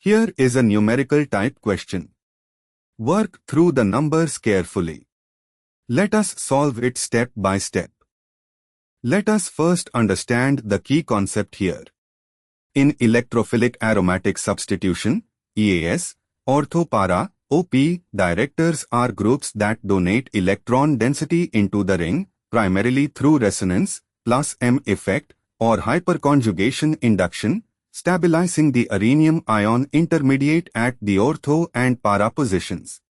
Here is a numerical type question. Work through the numbers carefully. Let us solve it step by step. Let us first understand the key concept here. In electrophilic aromatic substitution, EAS, ortho-para, OP, directors are groups that donate electron density into the ring, primarily through resonance, plus M effect, or hyperconjugation induction, stabilizing the rhenium ion intermediate at the ortho and para positions.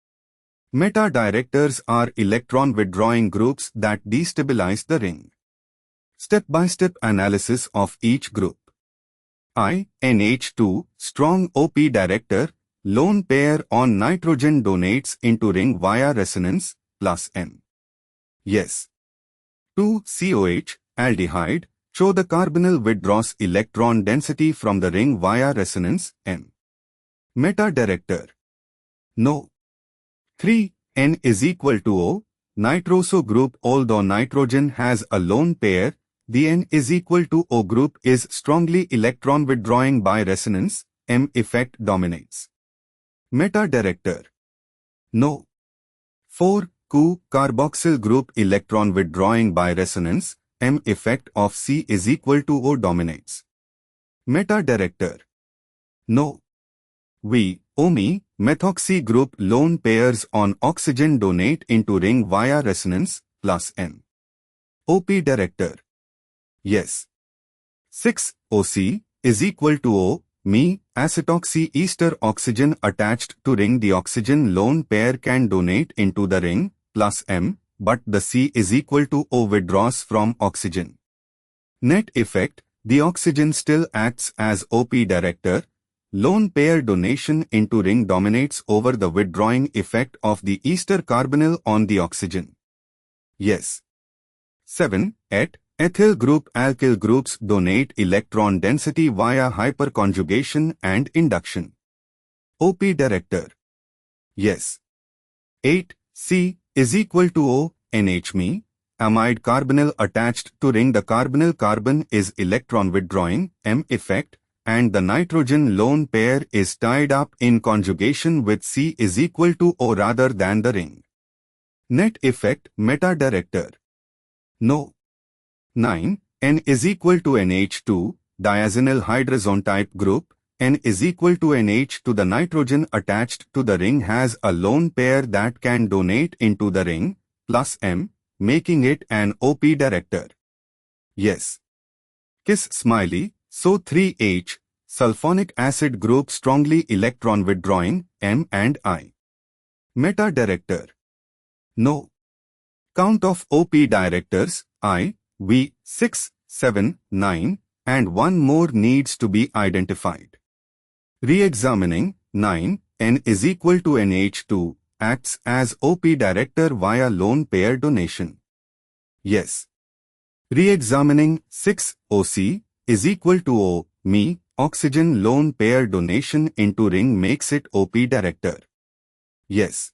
Meta-directors are electron-withdrawing groups that destabilize the ring. Step-by-step analysis of each group. NH2, strong OP director, lone pair on nitrogen donates into ring via resonance, plus M. Yes. 2COH, aldehyde, show the carbonyl withdraws electron density from the ring via resonance, M. Meta-director. No. 3. N is equal to O, nitroso group. Although nitrogen has a lone pair, the N is equal to O group is strongly electron withdrawing by resonance, M effect dominates. Meta-director. No. 4. Cu, carboxyl group electron withdrawing by resonance, M effect of C is equal to O dominates. Meta-director. No. V, OMI, methoxy group lone pairs on oxygen donate into ring via resonance, plus M. OP director. Yes. 6. OC is equal to O, Me, acetoxy ester oxygen attached to ring. The oxygen lone pair can donate into the ring, plus M, but the C is equal to O withdraws from oxygen. Net effect, the oxygen still acts as OP director. Lone pair donation into ring dominates over the withdrawing effect of the ester carbonyl on the oxygen. Yes. 7. Ethyl group alkyl groups donate electron density via hyperconjugation and induction. OP director. Yes. 8. C is equal to O, NH-Me, amide carbonyl attached to ring. The carbonyl carbon is electron withdrawing, M effect, and the nitrogen lone pair is tied up in conjugation with C is equal to O rather than the ring. Net effect, meta-director. No. 9. N is equal to NH2, diazenyl hydrazone type group. N is equal to NH to the nitrogen attached to the ring has a lone pair that can donate into the ring, plus M, making it an OP director. Yes. Kiss smiley. So 3H, sulfonic acid group strongly electron withdrawing, M and I. Meta-director. No. Count of OP directors, I, V, 6, 7, 9, and one more needs to be identified. Re-examining, 9, N is equal to NH2, acts as OP director via lone pair donation. Yes. Re-examining, 6, OC, is equal to O, Me, oxygen lone pair donation into ring makes it OP director. Yes.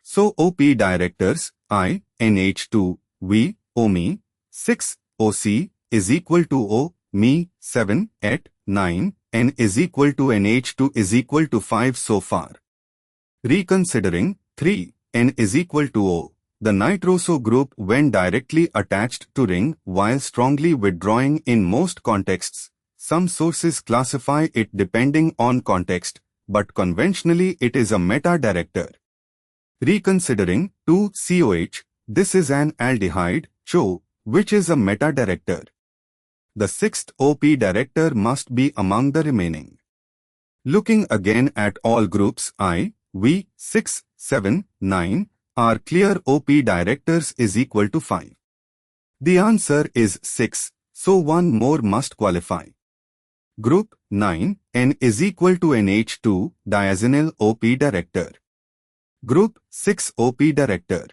So OP directors, I, NH2, V, OMI, 6, OC, is equal to O, Me, 7, 9, N is equal to NH2 is equal to 5 so far. Reconsidering, 3, N is equal to O. The nitroso group when directly attached to ring while strongly withdrawing in most contexts. Some sources classify it depending on context, but conventionally it is a meta-director. Reconsidering, 2COH, this is an aldehyde, CHO, which is a meta-director. The sixth OP director must be among the remaining. Looking again at all groups I, V, 6, 7, 9, are clear OP directors is equal to 5. The answer is 6, so one more must qualify. Group 9, N is equal to NH2, diazenyl OP director. Group 6 OP director.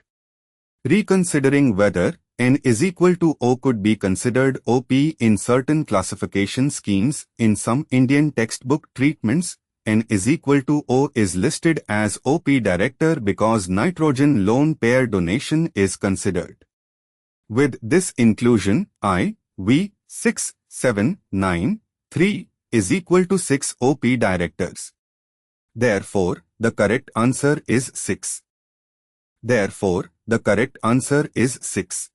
Reconsidering whether N is equal to O could be considered OP in certain classification schemes. In some Indian textbook treatments, N is equal to O is listed as OP director because nitrogen lone pair donation is considered. With this inclusion, I, V, 6, 7, 9, 3 is equal to 6 OP directors. Therefore, the correct answer is 6. Therefore, the correct answer is 6.